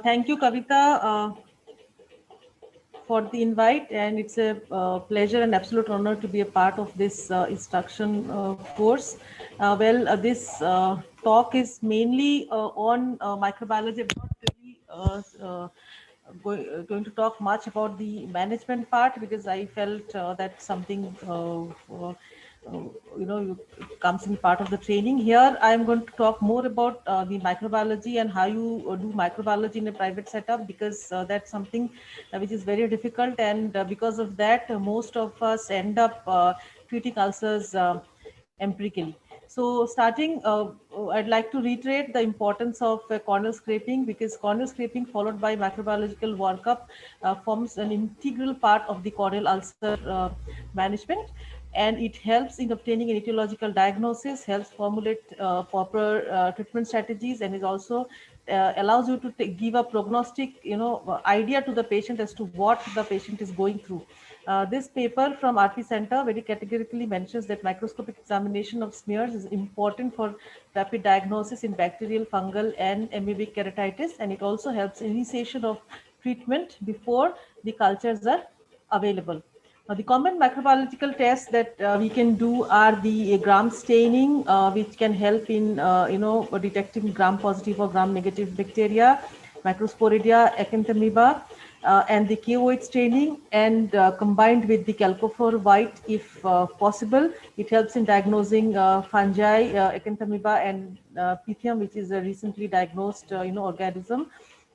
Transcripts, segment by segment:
Thank you, Kavita, for the invite, and it's a pleasure and absolute honor to be a part of this instruction course. This talk is mainly on microbiology. I'm not really going to talk much about the management part because I felt that something uh, comes in part of the training. Here I'm going to talk more about the microbiology and how you do microbiology in a private setup, because that's something which is very difficult, and because of that most of us end up treating ulcers empirically. So starting, I'd like to reiterate the importance of corneal scraping, because corneal scraping followed by microbiological workup forms an integral part of the corneal ulcer management, and it helps in obtaining an etiological diagnosis, helps formulate proper treatment strategies, and is also allows you to give a prognostic, idea to the patient as to what the patient is going through. This paper from RP Center very categorically mentions that microscopic examination of smears is important for rapid diagnosis in bacterial, fungal, and amoebic keratitis, and it also helps initiation of treatment before the cultures are available. The common microbiological tests that we can do are the gram staining, which can help in detecting gram-positive or gram-negative bacteria, Microsporidia, Acanthamoeba, and the KOH staining, and combined with the calcofluor white, if possible, it helps in diagnosing fungi, Acanthamoeba, and Pythium, which is a recently diagnosed organism.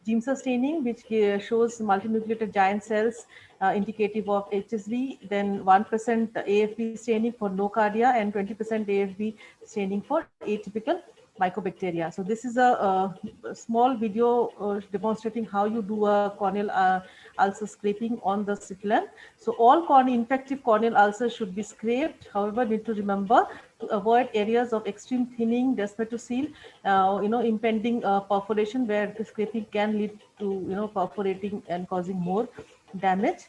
Giemsa staining, which shows multinucleated giant cells indicative of HSV, then 1% AFB staining for nocardia, and 20% AFB staining for atypical mycobacteria. So this is a small video demonstrating how you do a corneal ulcer scraping on the slit. So all infective corneal ulcers should be scraped. However, need to remember to avoid areas of extreme thinning, desmetocele, impending perforation, where the scraping can lead to perforating and causing more damage.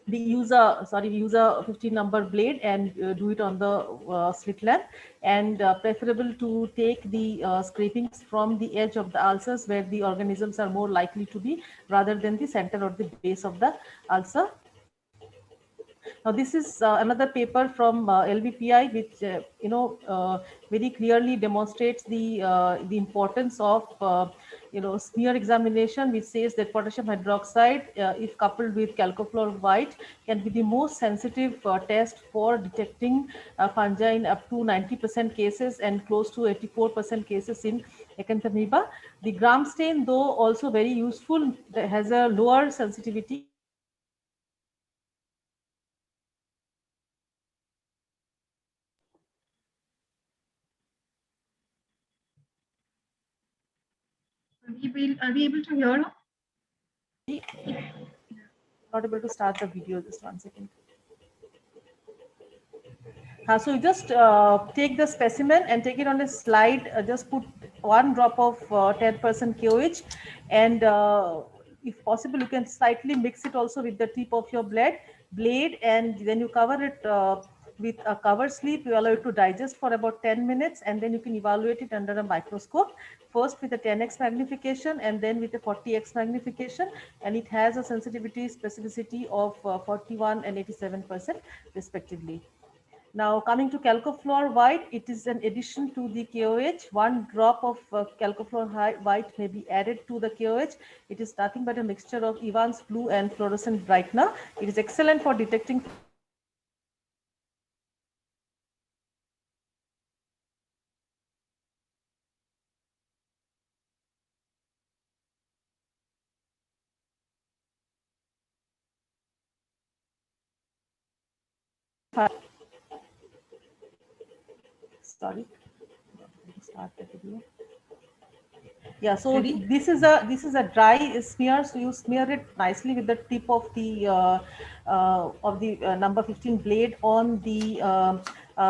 We use a 15 number blade and do it on the slit lamp, and preferable to take the scrapings from the edge of the ulcers where the organisms are more likely to be, rather than the center or the base of the ulcer. Now, this is another paper from LVPI, which very clearly demonstrates the importance of smear examination, which says that potassium hydroxide, if coupled with calcofluor white, can be the most sensitive test for detecting fungi in up to 90% cases and close to 84% cases in Acanthamoeba. The gram stain, though also very useful, has a lower sensitivity. Are we able to hear now? Not able to start the video, just 1 second. So you just take the specimen and take it on a slide, just put 1 drop of 10% KOH, and if possible you can slightly mix it also with the tip of your blade, and then you cover it with a cover sleeve. You allow it to digest for about 10 minutes, and then you can evaluate it under a microscope, first with a 10x magnification and then with a 40x magnification, and it has a sensitivity specificity of 41 and 87% respectively. Now, coming to calcofluor white, it is an addition to the KOH. 1 drop of calcofluor white may be added to the KOH. It is nothing but a mixture of Evans blue and fluorescent brightener. It is excellent for detecting sorry, start the video. Yeah, so this is a dry smear. So you smear it nicely with the tip of the number 15 blade on the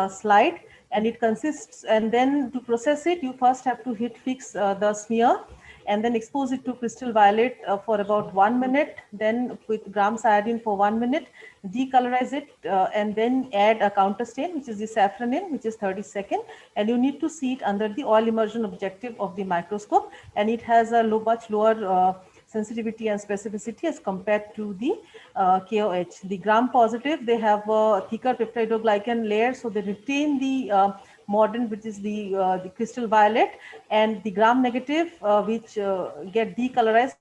slide, and it consists. And then to process it, you first have to fix the smear, and then expose it to crystal violet for about 1 minute, then with grams iodine for 1 minute, decolorize it, and then add a counter stain, which is the saffronin, which is 30 seconds, and you need to see it under the oil immersion objective of the microscope, and it has a much lower sensitivity and specificity as compared to the KOH. The gram positive, they have a thicker peptidoglycan layer, so they retain the mordant, which is the crystal violet, and the gram negative, which get decolorized.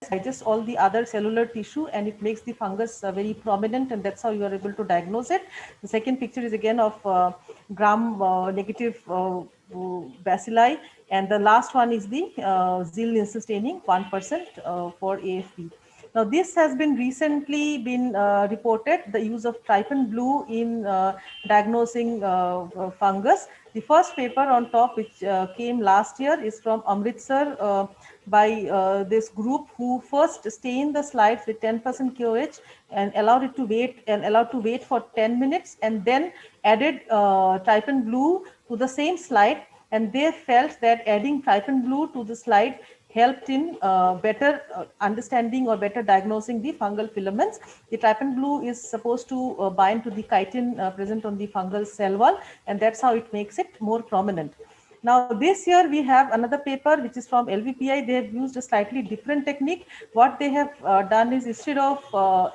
Digest all the other cellular tissue, and it makes the fungus very prominent, and that's how you are able to diagnose it. The second picture is again of gram negative bacilli, and the last one is the ZIL instant staining 1% for AFP. Now, this has been recently been reported, the use of trypan blue in diagnosing fungus. The first paper on top, which came last year, is from Amritsar by this group who first stained the slides with 10% KOH and allowed it to wait for 10 minutes, and then added trypan blue to the same slide, and they felt that adding trypan blue to the slide helped in better understanding or better diagnosing the fungal filaments. The trypan blue is supposed to bind to the chitin present on the fungal cell wall, and that's how it makes it more prominent. Now, this year we have another paper which is from LVPI. They have used a slightly different technique. What they have done is, instead of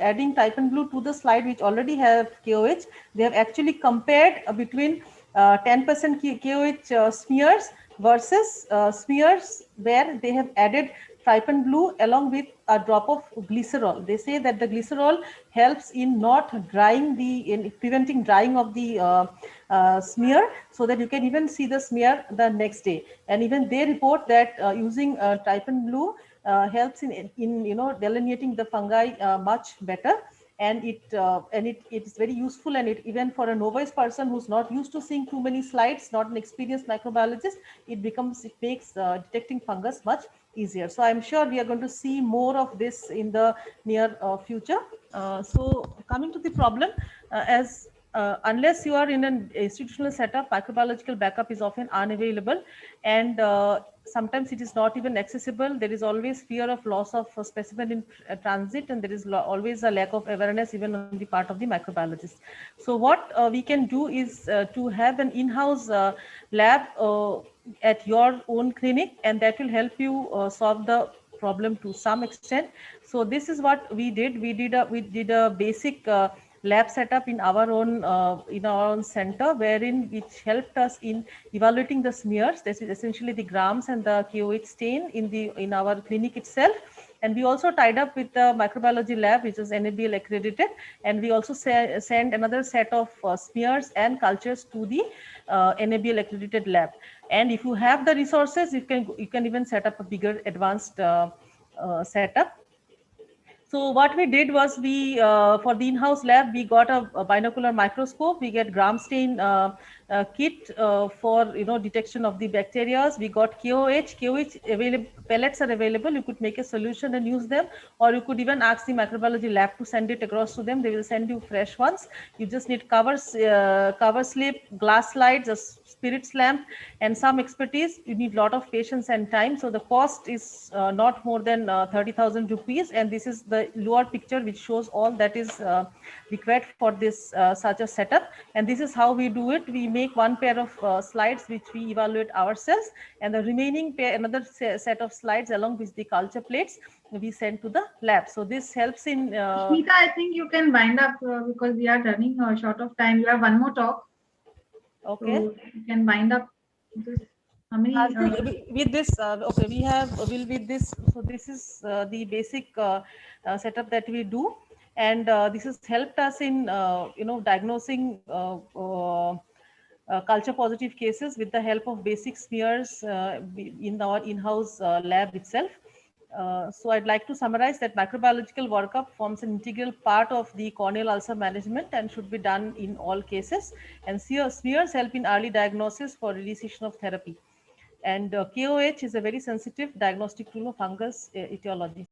adding trypan blue to the slide which already have KOH, they have actually compared between 10% KOH smears versus smears where they have added trypan blue along with a drop of glycerol. They say that the glycerol helps in not drying in preventing drying of the smear, so that you can even see the smear the next day. And even they report that using trypan blue helps in delineating the fungi much better. And it is very useful, and it, even for a novice person who's not used to seeing too many slides, not an experienced microbiologist, it makes detecting fungus much easier. So I'm sure we are going to see more of this in the near future. So coming to the problem, as unless you are in an institutional setup, microbiological backup is often unavailable, and sometimes it is not even accessible. There is always fear of loss of specimen in transit, and there is always a lack of awareness even on the part of the microbiologist. So what we can do is to have an in-house lab at your own clinic, and that will help you solve the problem to some extent. So this is what we did. We did a basic lab setup in our own center, wherein which helped us in evaluating the smears. This is essentially the grams and the KOH stain in our clinic itself. And we also tied up with the microbiology lab, which is NABL accredited, and we also send another set of smears and cultures to the NABL accredited lab. And if you have the resources, you can even set up a bigger advanced setup. So what we did was, we for the in-house lab, we got a binocular microscope. We get gram stain kit for detection of the bacteria. We got KOH available, pellets are available. You could make a solution and use them, or you could even ask the microbiology lab to send it across to them. They will send you fresh ones. You just need cover slip, glass slides, a spirits lamp, and some expertise. You need a lot of patience and time. So the cost is not more than 30,000 rupees, and this is the lower picture which shows all that is required for this such a setup. And this is how we do it. We make one pair of slides which we evaluate ourselves, and the remaining pair, another set of slides along with the culture plates, we send to the lab. So this helps in Smita, I think you can wind up because we are running short of time. You have one more talk. Okay. So you can wind up this. How many? With this, okay, with this. So this is the basic setup that we do, and this has helped us in diagnosing culture positive cases with the help of basic smears in our in-house lab itself. So I'd like to summarize that microbiological workup forms an integral part of the corneal ulcer management and should be done in all cases. And smears help in early diagnosis for initiation of therapy. And KOH is a very sensitive diagnostic tool of fungus etiology.